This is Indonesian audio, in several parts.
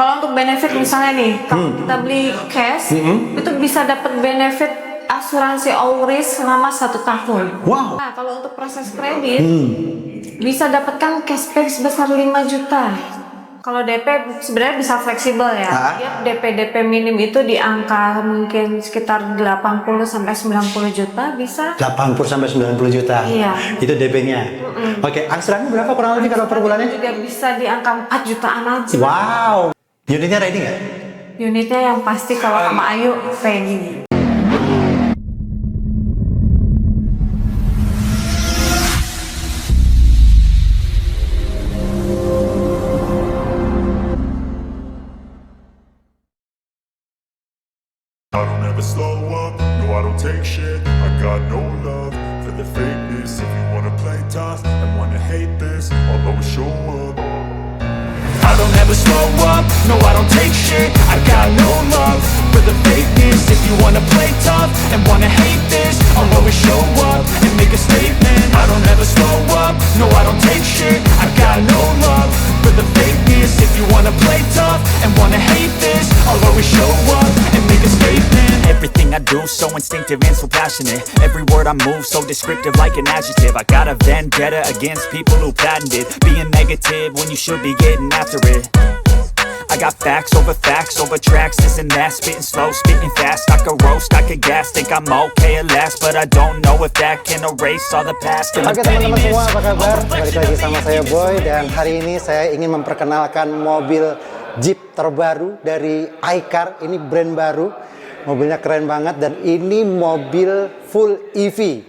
Kalau untuk benefit misalnya nih, kalau kita beli cash, itu bisa dapat benefit asuransi all risk selama 1 tahun. Wow. Nah, kalau untuk proses kredit, bisa dapatkan cashback sebesar 5 juta. Kalau DP sebenarnya bisa fleksibel ya. Tiap DP minim itu di angka mungkin sekitar 80 sampai 90 juta bisa. 80 sampai 90 juta. Iya. Itu DP-nya. Oke, angsurannya berapa kurang lebih kalau per bulannya? Juga bisa di angka 4 jutaan aja. Wow. Unitnya ready nggak? Unitnya yang pasti kalau sama Ayu ready. I don't ever slow up, no I don't take shit. I got no love for the fakeness. If you wanna play tough and wanna hate this, I'll always show up. I don't ever slow up, no I don't take shit. I got no love for the fakeness. If you wanna play tough and wanna hate this, I'll always show up and make a statement. I don't ever slow up, no I don't take shit. I got no love for the fakeness. If you wanna play tough and wanna hate this, I'll always show up and make a statement. Everything I do so instinctive and so passionate. Every word I move so descriptive like an adjective. I got a vendetta against people who patented being negative when you should be getting after it. I got facts over tracks, this and that. Spitting slow, spitting fast. I could roast, I could gas. Think I'm okay at last, but I don't know if that can erase all the past. Oke teman-teman semua, apa kabar? Balik lagi sama saya Boy, dan hari ini saya ingin memperkenalkan mobil Jeep terbaru dari iCar. Ini brand baru, mobilnya keren banget dan ini mobil full EV.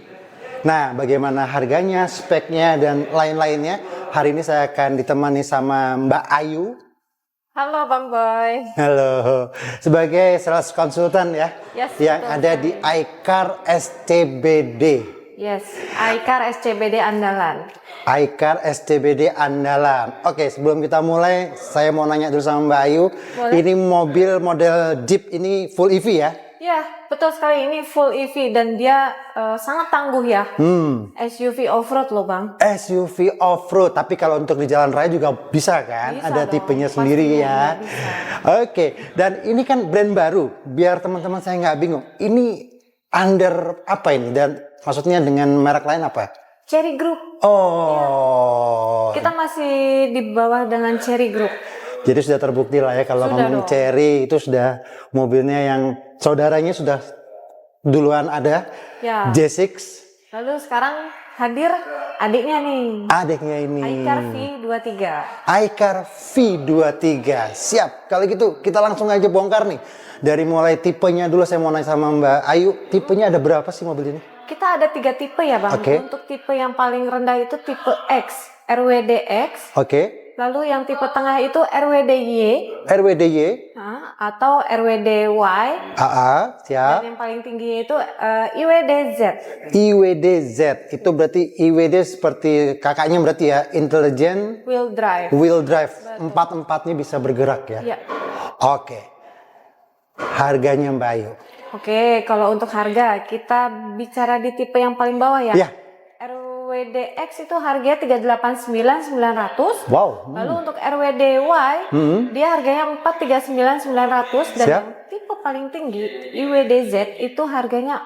Nah, bagaimana harganya, speknya, dan lain-lainnya? Hari ini saya akan ditemani sama Mbak Ayu. Halo Bang Boy. Halo, sebagai sales konsultan ya, Yes, yang betul. ada di iCar SCBD. Yes, iCar SCBD andalan. iCar SCBD andalan. Oke, sebelum kita mulai, saya mau nanya dulu sama Mbak Ayu. Boleh. Ini mobil model Jeep ini full EV ya? Ya, betul sekali, ini full EV dan dia sangat tangguh ya. SUV off-road loh Bang. SUV off-road, tapi kalau untuk di jalan raya juga bisa kan? Bisa Ada dong, tipenya sendiri ya. pastinya bisa. Oke, dan ini kan brand baru. Biar teman-teman saya nggak bingung. Ini under apa ini? Dan maksudnya dengan merek lain apa? Cherry Group. Oh, Kita masih di bawah dengan Cherry Group. jadi sudah terbukti lah ya kalau Sudah ngomong dong. Cherry itu sudah mobilnya yang saudaranya sudah duluan ada. Ya. J6, Lalu sekarang hadir adiknya nih. adiknya ini. iCar V23. iCar V23. Siap. Kalau gitu kita langsung aja bongkar nih. Dari mulai tipenya dulu saya mau nanya sama Mbak Ayu. Tipenya ada berapa sih mobil ini? Kita ada 3 tipe ya Bang. Oke. Untuk tipe yang paling rendah itu tipe X, RWDX. Oke. Lalu yang tipe tengah itu RWDY RWDY, atau RWDY. AA, Dan siap. yang paling tinggi itu IWDZ. IWDZ. Itu berarti IWD seperti kakaknya berarti ya, Intelligent Wheel drive. Wheel Drive. Empat-empatnya bisa bergerak ya. Ya. Oke. Harganya Mbak Ayu. Oke, kalau untuk harga kita bicara di tipe yang paling bawah ya. Ya. RWDX itu harganya 389.900. Wow. Lalu untuk RWDY dia harganya 439.900 dan Siap. yang tipe paling tinggi IWDZ itu harganya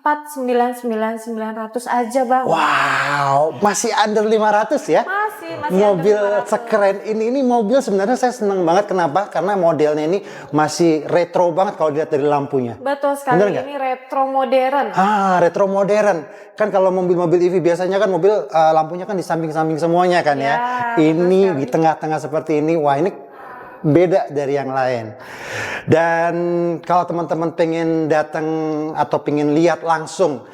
499.900 aja Bang. Wow, masih under 500 ya? Masih Mobil under 500. sekeren ini mobil sebenarnya saya senang banget. Kenapa? Karena modelnya ini masih retro banget kalau dilihat dari lampunya. Betul sekali, Bener nggak? ini retro modern. Retro modern. Kan kalau mobil-mobil EV biasanya kan mobil lampunya kan di samping-samping semuanya kan ya. Ya, betul Ini sekali. di tengah-tengah seperti ini, wah ini beda dari yang lain. Dan kalau teman-teman pengen datang atau pengen lihat langsung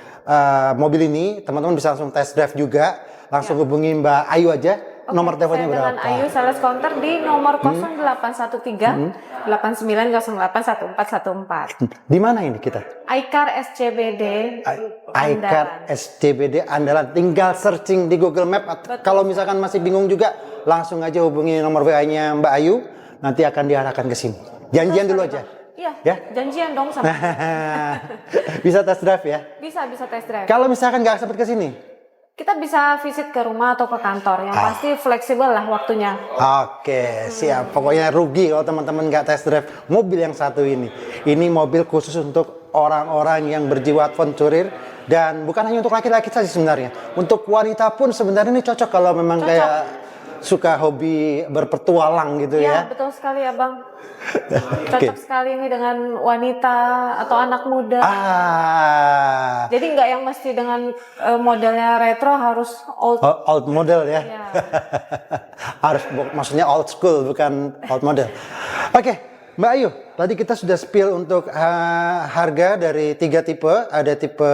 mobil ini, teman-teman bisa langsung test drive juga. Langsung hubungi Mbak Ayu aja. Oke, Nomor teleponnya saya berapa? dengan Ayu Sales Counter di nomor 0813 89081414. Di mana ini kita? iCar SCBD. iCar SCBD andalan. Tinggal searching di Google Map. Kalau misalkan masih bingung juga, langsung aja hubungi nomor WA-nya Mbak Ayu. Nanti akan diarahkan ke sini. Janjian dulu aja. Iya, Ya? janjian dong sama. Bisa test drive ya. Bisa test drive. Kalau misalkan nggak sempat ke sini, Kita bisa visit ke rumah atau ke kantor, yang pasti fleksibel lah waktunya. Oke, siap. Pokoknya rugi kalau teman-teman nggak test drive mobil yang satu ini. Ini mobil khusus untuk orang-orang yang berjiwa adventurer dan bukan hanya untuk laki-laki saja sebenarnya. Untuk wanita pun sebenarnya ini cocok kalau memang kayak suka hobi berpetualang gitu Iya, ya. betul sekali ya Bang. Cocok sekali ini dengan wanita atau anak muda. Jadi nggak yang mesti dengan modelnya retro harus old. Old model ya. Iya. Harus maksudnya old school bukan old model. Oke, Mbak Ayu, tadi kita sudah spill untuk harga dari 3 tipe, ada tipe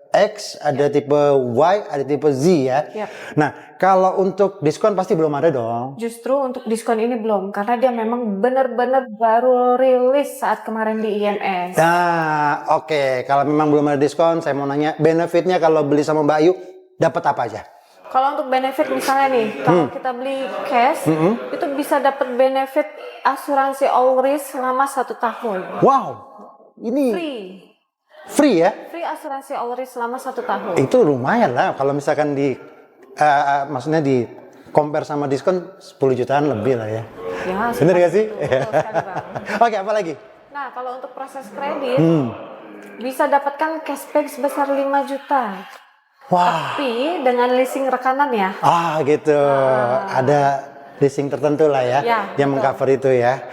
X, ada tipe Y, ada tipe Z ya. Yap. Nah, kalau untuk diskon pasti belum ada dong. Justru untuk diskon ini belum, karena dia memang benar-benar baru rilis saat kemarin di IMS. Nah, oke. Kalau memang belum ada diskon, saya mau nanya benefitnya kalau beli sama Mbak Ayu dapat apa aja? Kalau untuk benefit misalnya nih, kalau kita beli cash, itu bisa dapat benefit asuransi all risk selama 1 tahun. Wow, ini free ya? Free asuransi all risk selama 1 tahun. Itu lumayan lah kalau misalkan maksudnya di compare sama diskon 10 jutaan lebih lah ya. Ya, bener gak sih? betul sekali, Bang. Oke, apa lagi? Nah, kalau untuk proses kredit, bisa dapatkan cashback sebesar 5 juta. Wah. Tapi dengan leasing rekanan ya. Gitu. Ada leasing tertentu lah ya, Ya, yang betul. mengcover itu ya.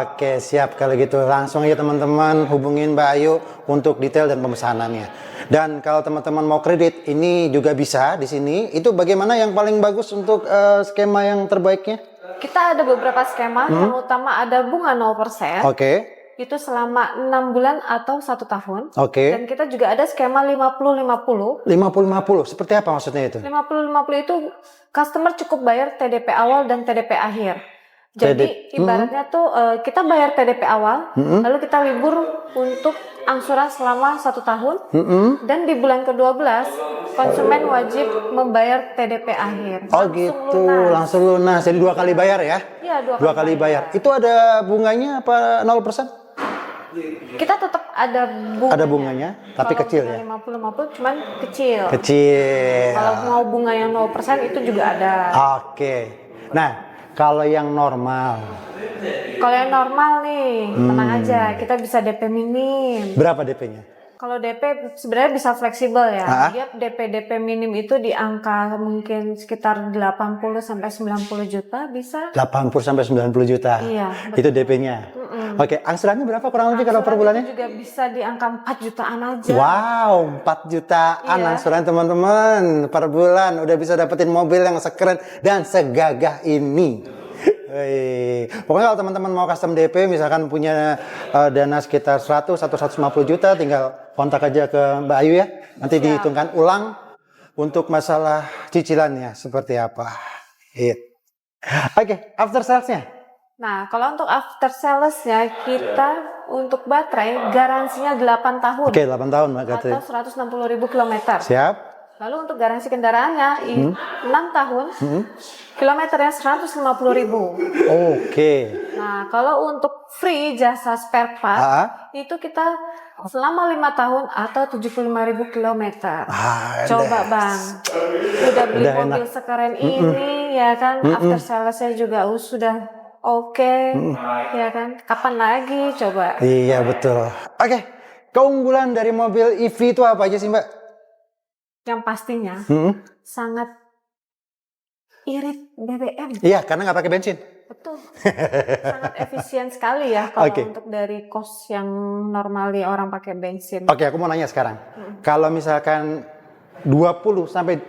Oke, siap kalau gitu. Langsung aja teman-teman hubungin Mbak Ayu untuk detail dan pemesanannya. Dan kalau teman-teman mau kredit, ini juga bisa di sini. Itu bagaimana yang paling bagus untuk skema yang terbaiknya? Kita ada beberapa skema, yang utama ada bunga 0%. Oke. Itu selama 6 bulan atau 1 tahun. Oke. Dan kita juga ada skema 50-50. 50-50, seperti apa maksudnya itu? 50-50 itu customer cukup bayar TDP awal dan TDP akhir. Jadi ibaratnya tuh kita bayar TDP awal, lalu kita libur untuk angsuran selama 1 tahun, dan di bulan ke-12 konsumen wajib membayar TDP akhir. Oh gitu, langsung lunas. Jadi 2 kali bayar ya? Iya, 2 kali bayar. Itu ada bunganya apa 0%? Kita tetap ada bunganya. Ada bunganya, tapi Kalau kecil bunga ya? 50-50 cuman kecil. Kecil. Kalau mau bunga yang 0% itu juga ada. Oke. Nah, kalau yang normal, Kalau yang normal nih, tenang aja, kita bisa DP minim. berapa DP-nya? Kalau DP sebenarnya bisa fleksibel ya. Ah. Dia DP minim itu di angka mungkin sekitar 80 sampai 90 juta bisa. 80 sampai 90 juta. Iya, Itu DP-nya. Oke, angsurannya berapa kurang lebih kalau per bulannya? Itu juga bisa di angka 4 jutaan aja. Wow, 4 jutaan Iya. angsuran teman-teman per bulan. Udah bisa dapetin mobil yang sekeren dan segagah ini. Pokoknya kalau teman-teman mau custom DP, misalkan punya dana sekitar 100 atau 150 juta, tinggal kontak aja ke Mbak Ayu ya. Nanti dihitungkan ulang untuk masalah cicilannya seperti apa. Oke, after sales-nya. Nah, kalau untuk after sales-nya kita untuk baterai garansinya 8 tahun. Oke, 8 tahun Mbak Gatri. Atau 160.000 kilometer. Siap. Lalu untuk garansi kendaraannya 6 tahun, kilometernya 150.000. Oke. Nah, kalau untuk free jasa spare part, itu kita selama 5 tahun atau 75.000 kilometer. Coba Bang, udah beli Udah mobil enak. sekeren ini, ya kan? After sales-nya juga sudah oke, ya kan? Kapan lagi coba? Iya betul. Oke, keunggulan dari mobil EV itu apa aja sih Mbak? Yang pastinya sangat irit BBM. Iya, karena nggak pakai bensin. Betul. Sangat efisien sekali ya kalau untuk dari cost yang normally orang pakai bensin. Oke, aku mau nanya sekarang. Kalau misalkan 20 sampai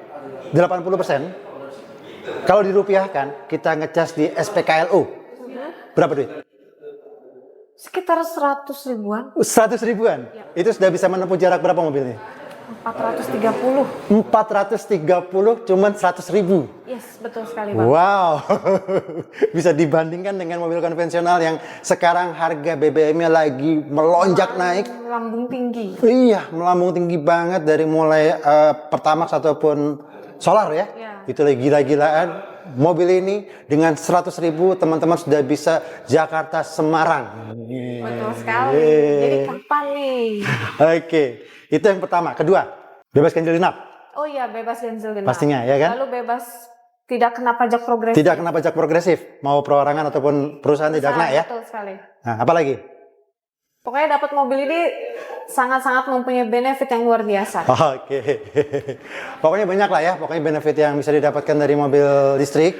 80%, kalau dirupiahkan, kita ngecas di SPKLU, berapa duit? Sekitar 100 ribuan. 100 ribuan? Itu sudah bisa menempuh jarak berapa mobilnya? 430. 430 cuman 100 ribu. Yes, betul sekali Bang. Wow, bisa dibandingkan dengan mobil konvensional yang sekarang harga BBM-nya lagi melonjak naik. Lambung tinggi. Iya, melambung tinggi banget dari mulai Pertamax ataupun solar ya. Itu lagi gila-gilaan. Mobil ini dengan 100 ribu teman-teman sudah bisa Jakarta Semarang. Betul sekali. Jadi kapan nih? Oke, itu yang pertama. Kedua, bebas ganjil genap. Oh iya, bebas ganjil genap. Pastinya, ya kan? Lalu bebas tidak kena pajak progresif. Tidak kena pajak progresif, mau perorangan ataupun perusahaan tidak kena ya. Betul sekali. Nah, apa lagi? Pokoknya dapat mobil ini sangat-sangat mempunyai benefit yang luar biasa. Oke. Pokoknya banyak lah ya, pokoknya benefit yang bisa didapatkan dari mobil listrik.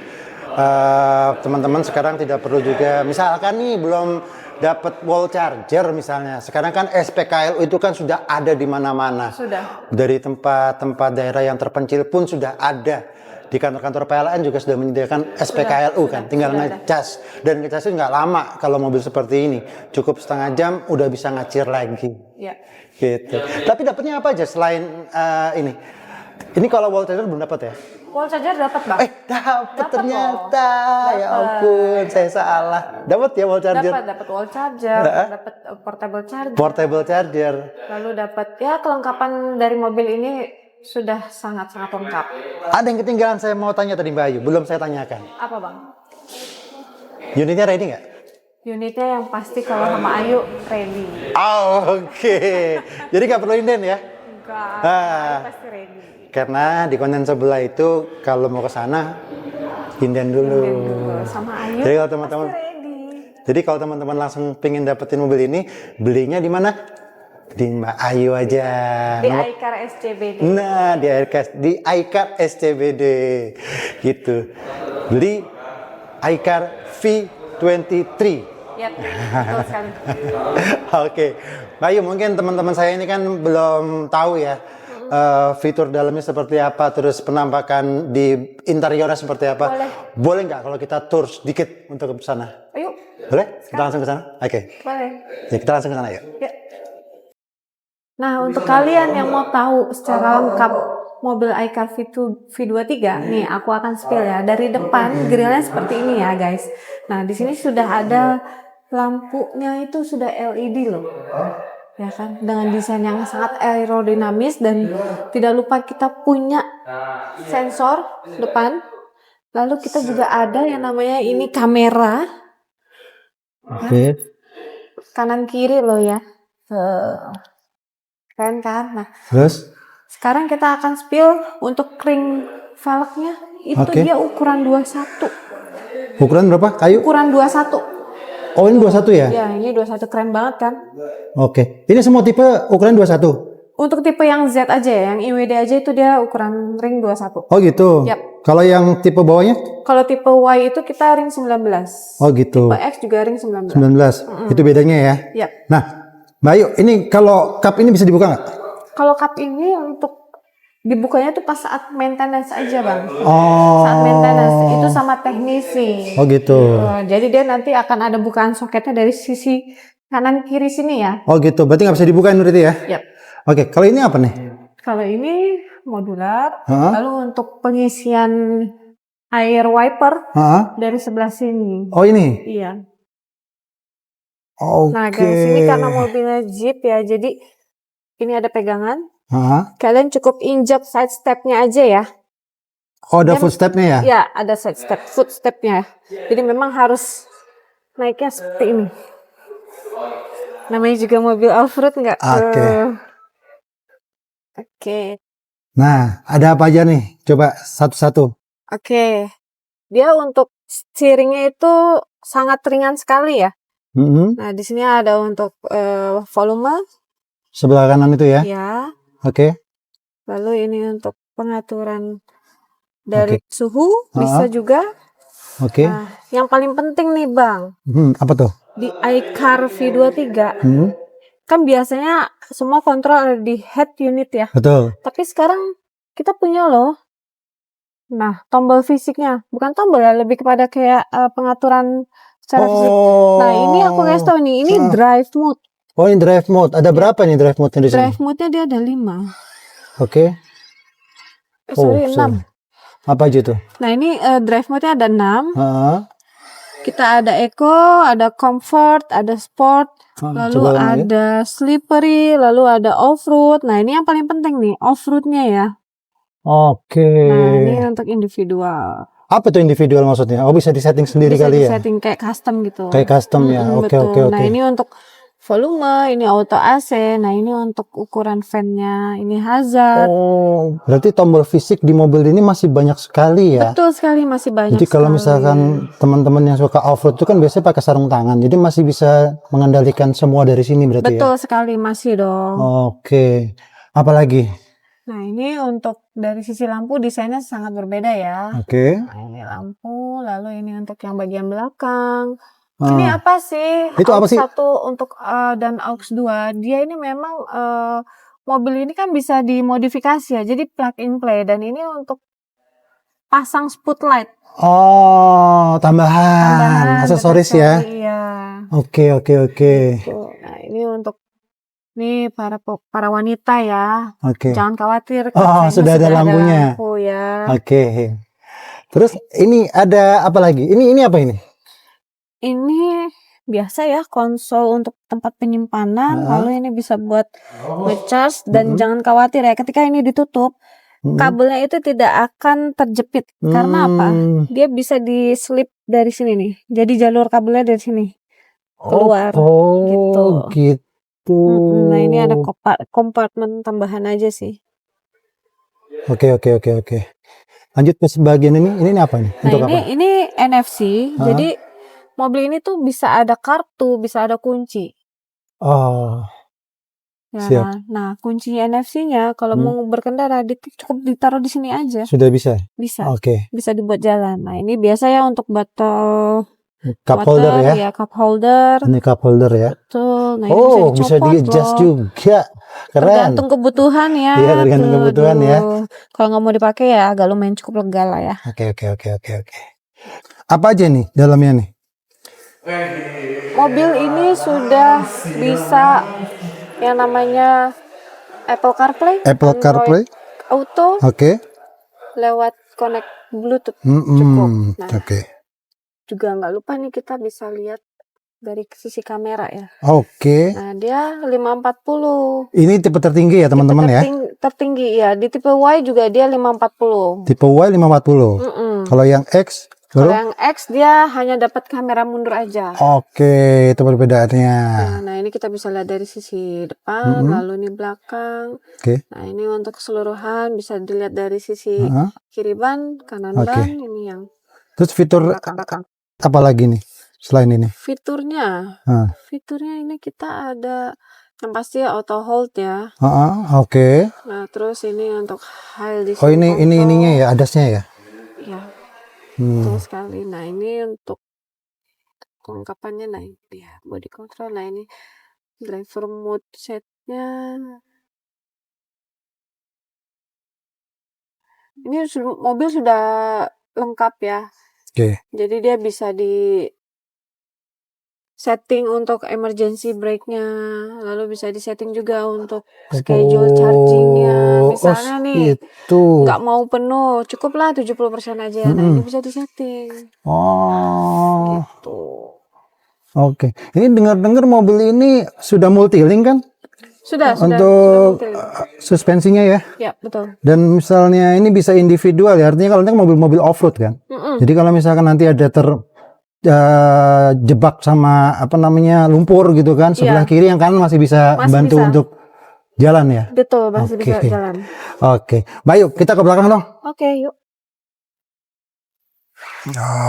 Teman-teman sekarang tidak perlu juga, misalkan nih belum dapat wall charger misalnya. Sekarang kan SPKLU itu kan sudah ada di mana-mana. Sudah. Dari tempat-tempat daerah yang terpencil pun sudah ada. Di kantor-kantor PLN juga sudah menyediakan SPKLU kan, tinggal ngecas. Dan ngecas itu nggak lama kalau mobil seperti ini. Cukup setengah jam udah bisa ngacir lagi. Ya. Gitu. Tapi dapatnya apa aja selain ini? Ini kalau wall charger belum dapat ya? Wall charger dapat, Bang. Dapat ternyata. Dapet. Ya ampun, saya salah. Dapat ya wall charger? Dapat wall charger, dapat portable charger. Portable charger. Lalu dapat ya kelengkapan dari mobil ini sudah sangat-sangat lengkap. Ada yang ketinggalan saya mau tanya tadi Mbak Ayu, belum saya tanyakan. Apa, Bang? Unitnya ready nggak? Unitnya yang pasti kalau sama Ayu ready. Oh, oke. Jadi nggak perlu inden ya? Enggak, Ah. Ayu pasti ready. Karena di konten sebelah itu kalau mau ke sana inden dulu. Sama Ayu Jadi kalau teman-teman, pasti ready. jadi kalau teman-teman langsung pengen dapetin mobil ini, belinya di mana? Di Mbak Ayu aja. Di iCar SCBD. Nah, di iCar SCBD gitu. Beli iCar V23. Ya, betul sekali. Oke, Mbak Ayu, mungkin teman-teman saya ini kan belum tahu ya fitur dalamnya seperti apa, terus penampakan di interiornya seperti apa. Boleh nggak kalau kita tour sedikit untuk ke sana? Ayo, Boleh? Kita langsung ke sana? Oke. boleh. Ya, kita langsung ke sana yuk. Ya. Nah, untuk kalian yang mau tahu secara lengkap mobil iCar V23, nih aku akan spill ya. Dari depan grillnya seperti ini ya, guys. Nah, di sini sudah ada lampunya itu sudah LED loh. Ya kan? Dengan desain yang sangat aerodinamis dan tidak lupa kita punya sensor depan. Lalu kita juga ada yang namanya ini kamera. Oke. Kanan kiri loh ya. Keren kan? Nah, Terus? sekarang kita akan spill untuk ring velgnya. Itu Oke. dia ukuran 21. Ukuran berapa? Kayu? Ukuran 21. Oh, ini 21 ya? Ya, ini 21 keren banget kan? Oke. Ini semua tipe ukuran 21? Untuk tipe yang Z aja ya, yang IWD aja itu dia ukuran ring 21. Oh gitu? Yap. Kalau yang tipe bawahnya? Kalau tipe Y itu kita ring 19. Oh gitu. Tipe X juga ring 19. 19. Itu bedanya ya? Yap. Nah, Mbak Ayu, ini kalau cup ini bisa dibuka nggak? Kalau cup ini untuk dibukanya tuh pas saat maintenance aja, Bang. Oh. Saat maintenance itu sama teknisi. Oh gitu. Jadi dia nanti akan ada bukaan soketnya dari sisi kanan kiri sini ya. Oh gitu. Berarti nggak bisa dibukain berarti ya? Yap. Oke. Kalau ini apa nih? Kalau ini modular. Hah? Lalu untuk pengisian air wiper Hah? dari sebelah sini. Oh ini. Iya. Oke. Nah, guys, ini karena mobilnya Jeep ya, jadi ini ada pegangan. Hah? Kalian cukup injak side stepnya aja ya. Oh ada footstepnya ya? Ya, ada side step, footstepnya. Jadi memang harus naiknya seperti ini. Namanya juga mobil off-road nggak? Oke. Oke. Nah, ada apa aja nih? Coba satu-satu. Oke. Dia untuk steeringnya itu sangat ringan sekali ya. Mhm. Nah, di sini ada untuk volume. Sebelah kanan itu ya? Ya. Oke. Lalu ini untuk pengaturan dari suhu bisa juga. Oke. Nah, yang paling penting nih Bang, Apa tuh? di iCar V23 kan biasanya semua kontrol ada di head unit ya. Betul. Tapi sekarang kita punya loh. Nah, tombol fisiknya, bukan tombol ya, lebih kepada kayak pengaturan secara fisik. Nah, ini aku kasih tahu nih, ini drive mode. Oh, ini drive mode. Ada berapa nih drive mode-nya di sini? Drive mode-nya dia ada 5. Oke. Sorry, 6. Apa aja tuh? Nah, ini drive mode-nya ada 6. Heeh. Kita ada eco, ada comfort, ada sport, lalu coba ulang ada slippery, lalu ada off-road. Nah, ini yang paling penting nih, off-roadnya ya. Oke. Nah, ini untuk individual. Apa tuh individual maksudnya? Oh, bisa disetting sendiri Bisa kali ya? disetting kayak custom gitu. Kayak custom ya. Oke, Betul. oke, oke. Nah, ini untuk volume, ini auto AC. Nah, ini untuk ukuran fan-nya, ini hazard. Oh, berarti tombol fisik di mobil ini masih banyak sekali ya? Betul sekali, masih banyak. Jadi kalau sekali. misalkan teman-teman yang suka off-road itu kan biasanya pakai sarung tangan. Jadi masih bisa mengendalikan semua dari sini berarti Betul ya? sekali, masih dong. Oke. Apalagi? Nah, ini untuk dari sisi lampu desainnya sangat berbeda ya. Oke. Nah, ini lampu, lalu ini untuk yang bagian belakang. Ini apa sih? Itu apa sih? AUX 1 untuk dan AUX 2. Dia ini memang mobil ini kan bisa dimodifikasi ya. Jadi plug and play, dan ini untuk pasang spotlight. Oh, tambahan aksesoris ya. Iya. Oke. Tuh. Nah, ini untuk nih para wanita ya. Oke. Jangan khawatir. Oh, sudah ada lampunya. Lampu ya. Oke. Terus ini ada apa lagi? Ini apa ini? Ini biasa ya, konsol untuk tempat penyimpanan. Lalu ini bisa buat ngecharge, dan jangan khawatir ya, ketika ini ditutup, kabelnya itu tidak akan terjepit. Karena apa? Dia bisa diselip dari sini nih. Jadi jalur kabelnya dari sini keluar. Oh, gitu. Nah, ini ada kompartemen tambahan aja sih. Oke. Lanjut ke sebagian ini. Ini apa nih? Nah, Untuk apa? ini NFC. Jadi mobil ini tuh bisa ada kartu, bisa ada kunci. Oh, Ya, siap. nah kunci NFC-nya kalau mau berkendara cukup ditaruh di sini aja. Sudah bisa? Bisa. Oke. Bisa dibuat jalan. Nah, ini biasa ya untuk botol Cup water, holder ya? cup holder. Ini cup holder ya? Betul. Nah, Oh, ini bisa di-adjust juga. Keren. Tergantung kebutuhan ya. Iya, tergantung kebutuhan ya. Kalau nggak mau dipakai ya agak lumayan cukup lega lah ya. Oke. Apa aja nih dalamnya nih? Mobil ini sudah bisa yang namanya Apple CarPlay, Apple Android CarPlay. Auto Oke. lewat connect Bluetooth cukup. Nah, Oke. juga nggak lupa nih kita bisa lihat dari sisi kamera ya. Oke. Nah, dia 540. Ini tipe tertinggi ya teman-teman ya? Tertinggi ya. Di tipe Y juga dia 540. Tipe Y 540. Kalau yang X Kalau yang X dia hanya dapat kamera mundur aja. Oke, itu perbedaannya. Nah, ini kita bisa lihat dari sisi depan, lalu ini belakang. Oke. Nah, ini untuk keseluruhan bisa dilihat dari sisi kiri ban, kanan ban, ini yang Terus fitur belakang. apa lagi nih selain ini? Fiturnya ini kita ada yang pasti auto hold ya. Oke. Nah, terus ini untuk high display. Oh, ini ininya ya, adasnya ya? Iya. Betul sekali. Nah, ini untuk kelengkapannya. Nah, ini dia body control. Nah, ini driver mode setnya. Ini mobil sudah lengkap ya. Oke. Jadi dia bisa di setting untuk emergency brake-nya, lalu bisa di setting juga untuk schedule charging-nya. Misalnya nih nggak mau penuh, cukuplah 70% aja. Nah, ini bisa di setting. Oh. Gitu. Oke. Ini dengar-dengar mobil ini sudah multi-link kan? Sudah Untuk suspensinya ya? Ya, betul. Dan misalnya ini bisa individual ya, artinya kalau ini kan mobil-mobil off-road kan? Jadi kalau misalkan nanti ada jebak sama apa namanya lumpur gitu kan, sebelah kiri yang kanan masih bisa bantu untuk jalan ya? Betul, masih bisa jalan. Oke. Baik, yuk kita ke belakang dong. Oke, yuk.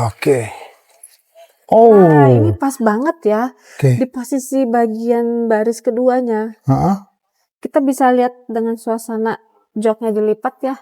Oke. Oh. Nah, ini pas banget ya. Oke. Di posisi bagian baris keduanya. Kita bisa lihat dengan suasana joknya dilipat ya.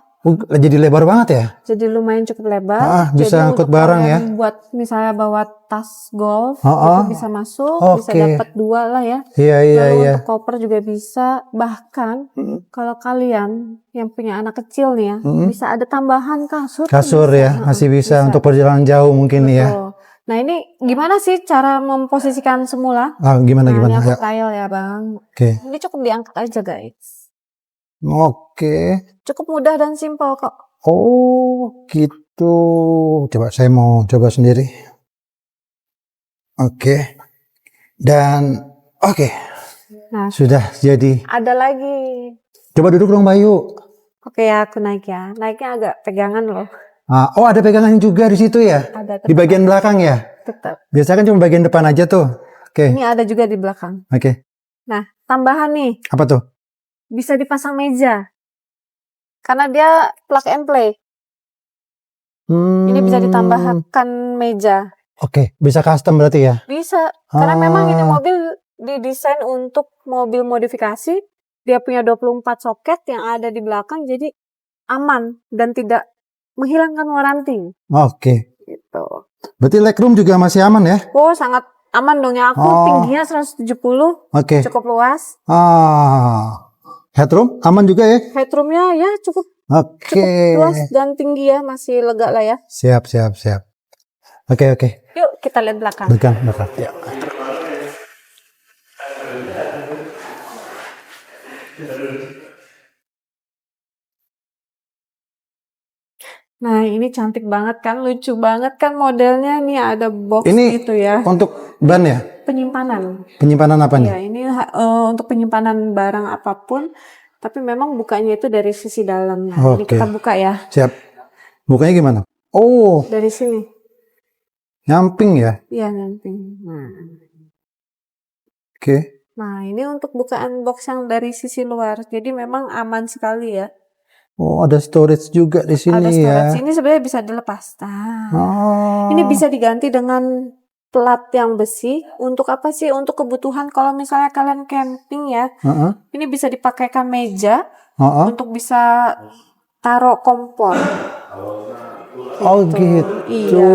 Jadi lebar banget ya? Jadi lumayan cukup lebar. Bisa jadi angkut barang ya? Buat misalnya bawa tas golf, itu bisa masuk, bisa dapat 2 lah ya. Iya. Untuk koper juga bisa. Bahkan kalau kalian yang punya anak kecil nih ya, bisa ada tambahan kasur. Kasur ya, masih bisa untuk perjalanan jauh mungkin ya. Nah, ini gimana sih cara memposisikan semula? Gimana? Ini aku trial ya, Bang. Oke. Ini cukup diangkat aja, guys. Oke. Cukup mudah dan simpel kok. Oh, gitu. Coba saya mau coba sendiri. Oke. Dan oke. Nah, sudah jadi. Ada lagi. Coba duduk dong, Bayu. Oke ya, aku naik ya. Naiknya agak pegangan loh. Oh, ada pegangan juga di situ ya? Ada. Di bagian belakang ya? Tetap. Biasanya kan cuma bagian depan aja tuh. Oke. Ini ada juga di belakang. Oke. Nah, tambahan nih, Apa tuh? bisa dipasang meja. Karena dia plug and play. Ini bisa ditambahkan meja. Oke, bisa custom berarti ya? Bisa. Karena memang ini Ah. mobil didesain untuk mobil modifikasi. Dia punya 24 soket yang ada di belakang, jadi aman dan tidak menghilangkan waranti. Oke. Gitu. Berarti legroom juga masih aman ya? Oh, sangat aman dong ya. Aku Oh. tingginya 170, Oke. cukup luas. Headroom aman juga ya? Headroomnya ya cukup Oke. luas dan tinggi ya, masih lega lah ya. Siap. Oke. Yuk kita lihat belakang. Belakang. Ya. Nah, ini cantik banget kan, lucu banget kan modelnya. Nih ada box Ini gitu ya. untuk ban ya? Penyimpanan. Penyimpanan apa nih? Ya, ini untuk penyimpanan barang apapun. Tapi memang bukanya itu dari sisi dalam. Nah, ini Oke. kita buka ya. Siap. Bukanya gimana? Oh, Dari sini. nyamping ya? Iya, nanti. Nah. Oke. Nah, ini untuk bukaan box yang dari sisi luar. Jadi memang aman sekali ya. Oh, ada storage juga di sini Ada ya. storage. Ini sebenarnya bisa dilepas. Nah, Oh. ini bisa diganti dengan plat yang besi. Untuk apa sih? Untuk kebutuhan kalau misalnya kalian camping ya. Heeh. Ini bisa dipakaikan meja Heeh. untuk bisa taruh kompor. Oh gitu. Iya.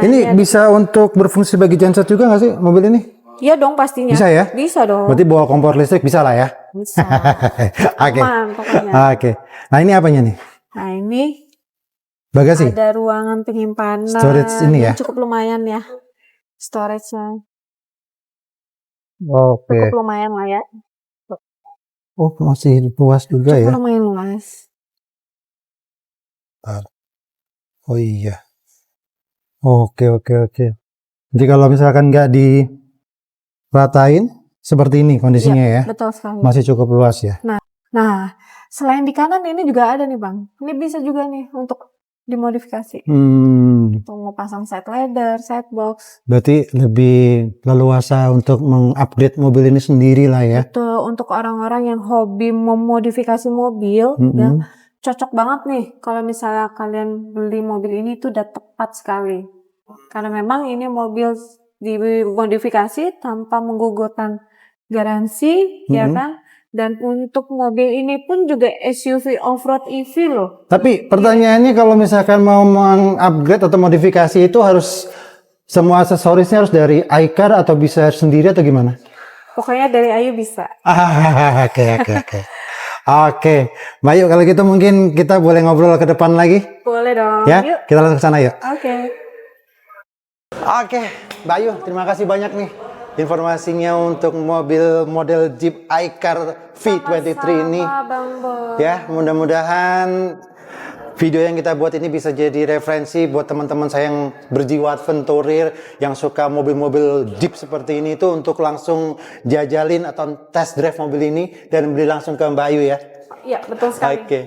Ini bisa untuk berfungsi sebagai genset juga nggak sih mobil ini? Iya dong pastinya. Bisa ya? Bisa dong. Berarti bawa kompor listrik bisa lah ya? Bisa. Oke. Aman pokoknya. Oke. Nah ini apanya nih? Nah, ini Bagasi? ada ruangan penyimpanan. Storage ini ya? Yang cukup lumayan ya. Storage-nya. Oke. Cukup lumayan lah ya. Oh masih luas juga ya? Cukup lumayan luas. Oh iya. Oke. Jadi kalau misalkan nggak diratain seperti ini kondisinya ya? Betul sekali. Masih cukup luas ya? Nah, selain di kanan ini juga ada nih Bang. Ini bisa juga nih untuk dimodifikasi. Untuk mau pasang side ladder, side box. Berarti lebih leluasa untuk mengupgrade mobil ini sendiri lah ya? Itu untuk orang-orang yang hobi memodifikasi mobil. Ya, cocok banget nih kalau misalnya kalian beli mobil ini itu udah tepat sekali. Karena memang ini mobil dimodifikasi tanpa menggugurkan garansi, ya kan? Dan untuk mobil ini pun juga SUV off-road EV loh. Tapi pertanyaannya kalau misalkan mau mengupgrade atau modifikasi itu harus semua aksesorisnya harus dari iCar atau bisa sendiri atau gimana? Pokoknya dari Ayu bisa. Oke. Bayu kalau gitu mungkin kita boleh ngobrol ke depan lagi? Boleh dong. Ya, Yuk. kita langsung ke sana yuk. Oke. Bayu, terima kasih banyak nih informasinya untuk mobil model Jeep iCar V23 ini. Sama Bang Boy. Ya, mudah-mudahan video yang kita buat ini bisa jadi referensi buat teman-teman saya yang berjiwa adventurer, yang suka mobil-mobil Jeep seperti ini itu untuk langsung jajalin atau test drive mobil ini dan beli langsung ke Mbak Ayu ya. Iya, betul sekali. Oke.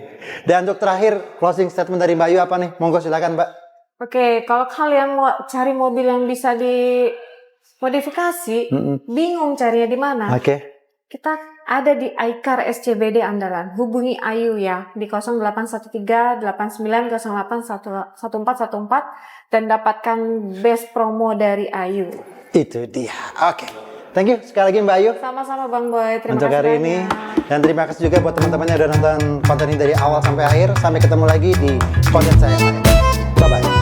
Dan untuk terakhir closing statement dari Mbak Ayu apa nih? Monggo silakan, Mbak. Oke, kalau kalian mau cari mobil yang bisa dimodifikasi, bingung carinya di mana? Oke. Kita ada di iCar SCBD Andalan. Hubungi Ayu ya di 0813-8908-1414 dan dapatkan best promo dari Ayu. Itu dia. Oke. Thank you sekali lagi Mbak Ayu Sama-sama Bang Boy. Terima untuk kasih hari ini. banyak. Dan terima kasih juga buat teman-teman yang udah nonton konten ini dari awal sampai akhir. Sampai ketemu lagi di konten saya yang lain. Bye-bye.